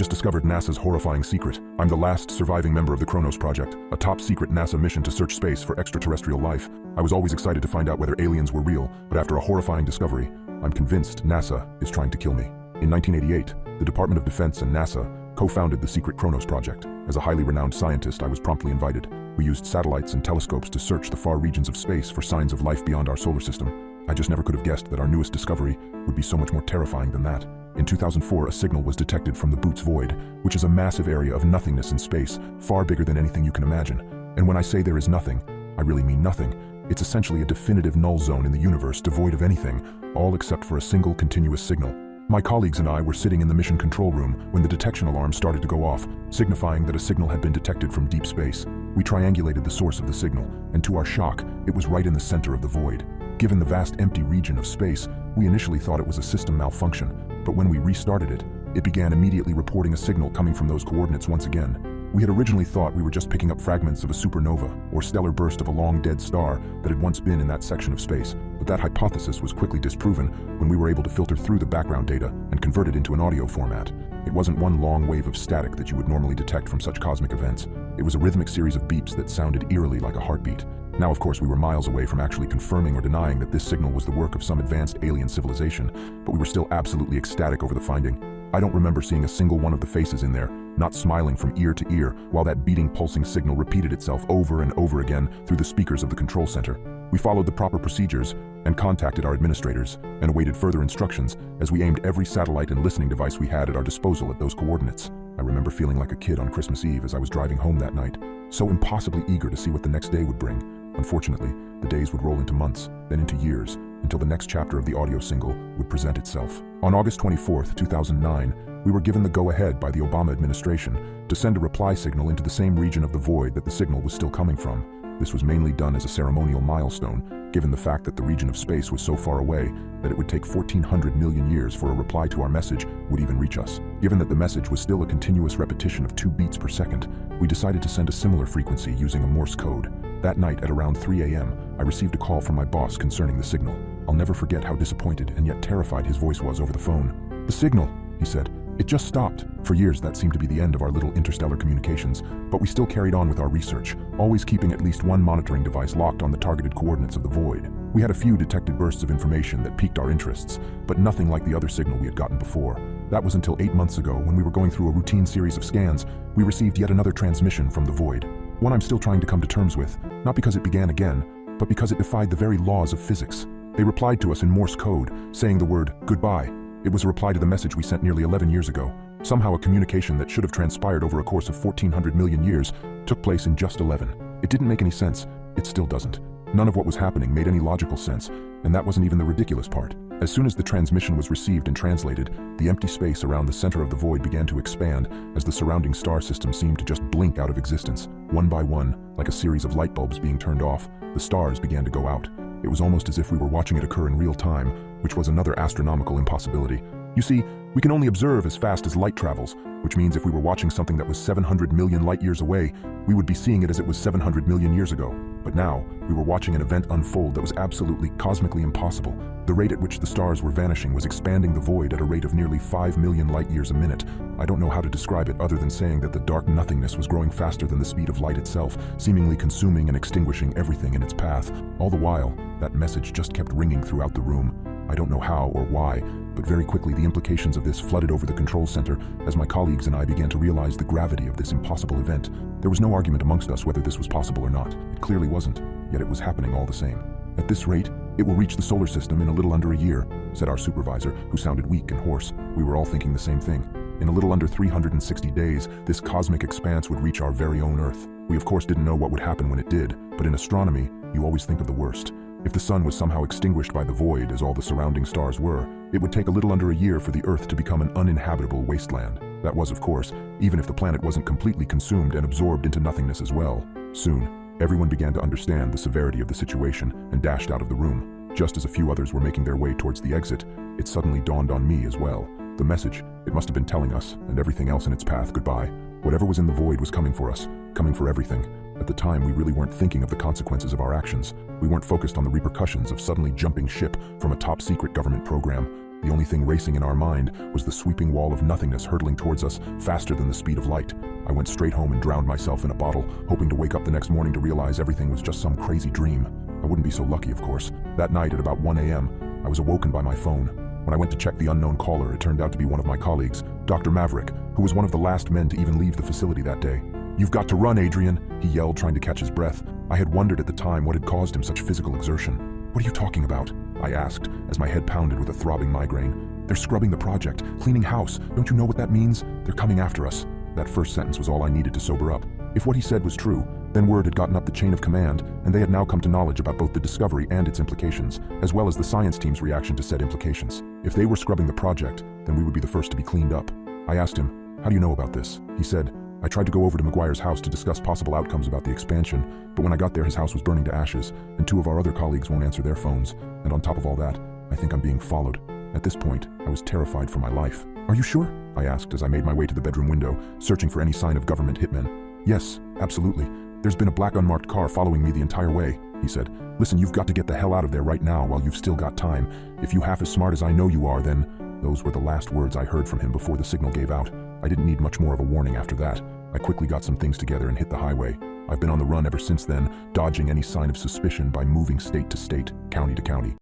just discovered NASA's horrifying secret. I'm the last surviving member of the Kronos project, a top-secret NASA mission to search space for extraterrestrial life. I was always excited to find out whether aliens were real, but after a horrifying discovery, I'm convinced NASA is trying to kill me. In 1988, the Department of Defense and NASA co-founded the secret Kronos project. As a highly renowned scientist, I was promptly invited. We used satellites and telescopes to search the far regions of space for signs of life beyond our solar system. I just never could have guessed that our newest discovery would be so much more terrifying than that. In 2004, a signal was detected from the Boots Void, which is a massive area of nothingness in space, far bigger than anything you can imagine. And when I say there is nothing, I really mean nothing. It's essentially a definitive null zone in the universe devoid of anything, all except for a single continuous signal. My colleagues and I were sitting in the mission control room when the detection alarm started to go off, signifying that a signal had been detected from deep space. We triangulated the source of the signal, and to our shock, it was right in the center of the void. Given the vast empty region of space, we initially thought it was a system malfunction, but when we restarted it, it began immediately reporting a signal coming from those coordinates once again. We had originally thought we were just picking up fragments of a supernova or stellar burst of a long-dead star that had once been in that section of space, but that hypothesis was quickly disproven when we were able to filter through the background data and convert it into an audio format. It wasn't one long wave of static that you would normally detect from such cosmic events. It was a rhythmic series of beeps that sounded eerily like a heartbeat. Now, of course, we were miles away from actually confirming or denying that this signal was the work of some advanced alien civilization, but we were still absolutely ecstatic over the finding. I don't remember seeing a single one of the faces in there, not smiling from ear to ear, while that beating, pulsing signal repeated itself over and over again through the speakers of the control center. We followed the proper procedures and contacted our administrators and awaited further instructions as we aimed every satellite and listening device we had at our disposal at those coordinates. I remember feeling like a kid on Christmas Eve as I was driving home that night, so impossibly eager to see what the next day would bring. Unfortunately, the days would roll into months, then into years, until the next chapter of the audio single would present itself. On August 24, 2009, we were given the go-ahead by the Obama administration to send a reply signal into the same region of the void that the signal was still coming from. This was mainly done as a ceremonial milestone, given the fact that the region of space was so far away that it would take 1,400 million years for a reply to our message would even reach us. Given that the message was still a continuous repetition of 2 beats per second, we decided to send a similar frequency using a Morse code. That night at around 3 a.m., I received a call from my boss concerning the signal. I'll never forget how disappointed and yet terrified his voice was over the phone. "The signal," he said. "It just stopped." For years, that seemed to be the end of our little interstellar communications, but we still carried on with our research, always keeping at least one monitoring device locked on the targeted coordinates of the void. We had a few detected bursts of information that piqued our interests, but nothing like the other signal we had gotten before. That was until 8 months ago, when we were going through a routine series of scans, we received yet another transmission from the void. One I'm still trying to come to terms with, not because it began again, but because it defied the very laws of physics. They replied to us in Morse code, saying the word goodbye. It was a reply to the message we sent nearly 11 years ago. Somehow a communication that should have transpired over a course of 1,400 million years took place in just 11. It didn't make any sense. It still doesn't. None of what was happening made any logical sense, and that wasn't even the ridiculous part. As soon as the transmission was received and translated, the empty space around the center of the void began to expand as the surrounding star system seemed to just blink out of existence. One by one, like a series of light bulbs being turned off, the stars began to go out. It was almost as if we were watching it occur in real time, which was another astronomical impossibility. You see, we can only observe as fast as light travels, which means if we were watching something that was 700 million light years away, we would be seeing it as it was 700 million years ago. But now, we were watching an event unfold that was absolutely cosmically impossible. The rate at which the stars were vanishing was expanding the void at a rate of nearly 5 million light years a minute. I don't know how to describe it other than saying that the dark nothingness was growing faster than the speed of light itself, seemingly consuming and extinguishing everything in its path. All the while, that message just kept ringing throughout the room. I don't know how or why, but very quickly the implications of this flooded over the control center as my colleagues and I began to realize the gravity of this impossible event. There was no argument amongst us whether this was possible or not. It clearly wasn't, yet it was happening all the same. "At this rate, it will reach the solar system in a little under a year," said our supervisor, who sounded weak and hoarse. We were all thinking the same thing. In a little under 360 days, this cosmic expanse would reach our very own Earth. We of course didn't know what would happen when it did, but in astronomy, you always think of the worst. If the sun was somehow extinguished by the void, as all the surrounding stars were, it would take a little under a year for the Earth to become an uninhabitable wasteland. That was, of course, even if the planet wasn't completely consumed and absorbed into nothingness as well. Soon, everyone began to understand the severity of the situation and dashed out of the room. Just as a few others were making their way towards the exit, it suddenly dawned on me as well. The message, it must have been telling us, and everything else in its path, goodbye. Whatever was in the void was coming for us, coming for everything. At the time, we really weren't thinking of the consequences of our actions. We weren't focused on the repercussions of suddenly jumping ship from a top-secret government program. The only thing racing in our mind was the sweeping wall of nothingness hurtling towards us faster than the speed of light. I went straight home and drowned myself in a bottle, hoping to wake up the next morning to realize everything was just some crazy dream. I wouldn't be so lucky, of course. That night at about 1 a.m., I was awoken by my phone. When I went to check the unknown caller, it turned out to be one of my colleagues, Dr. Maverick, who was one of the last men to even leave the facility that day. "You've got to run, Adrian," he yelled, trying to catch his breath. I had wondered at the time what had caused him such physical exertion. "What are you talking about?" I asked, as my head pounded with a throbbing migraine. "They're scrubbing the project, cleaning house. Don't you know what that means? They're coming after us." That first sentence was all I needed to sober up. If what he said was true, then word had gotten up the chain of command, and they had now come to knowledge about both the discovery and its implications, as well as the science team's reaction to said implications. If they were scrubbing the project, then we would be the first to be cleaned up. I asked him, "How do you know about this?" He said, "I tried to go over to McGuire's house to discuss possible outcomes about the expansion, but when I got there his house was burning to ashes, and 2 of our other colleagues won't answer their phones, and on top of all that, I think I'm being followed." At this point, I was terrified for my life. "Are you sure?" I asked as I made my way to the bedroom window, searching for any sign of government hitmen. "Yes, absolutely. There's been a black unmarked car following me the entire way," he said. "Listen, you've got to get the hell out of there right now while you've still got time. If you're half as smart as I know you are, then..." Those were the last words I heard from him before the signal gave out. I didn't need much more of a warning after that. I quickly got some things together and hit the highway. I've been on the run ever since then, dodging any sign of suspicion by moving state to state, county to county.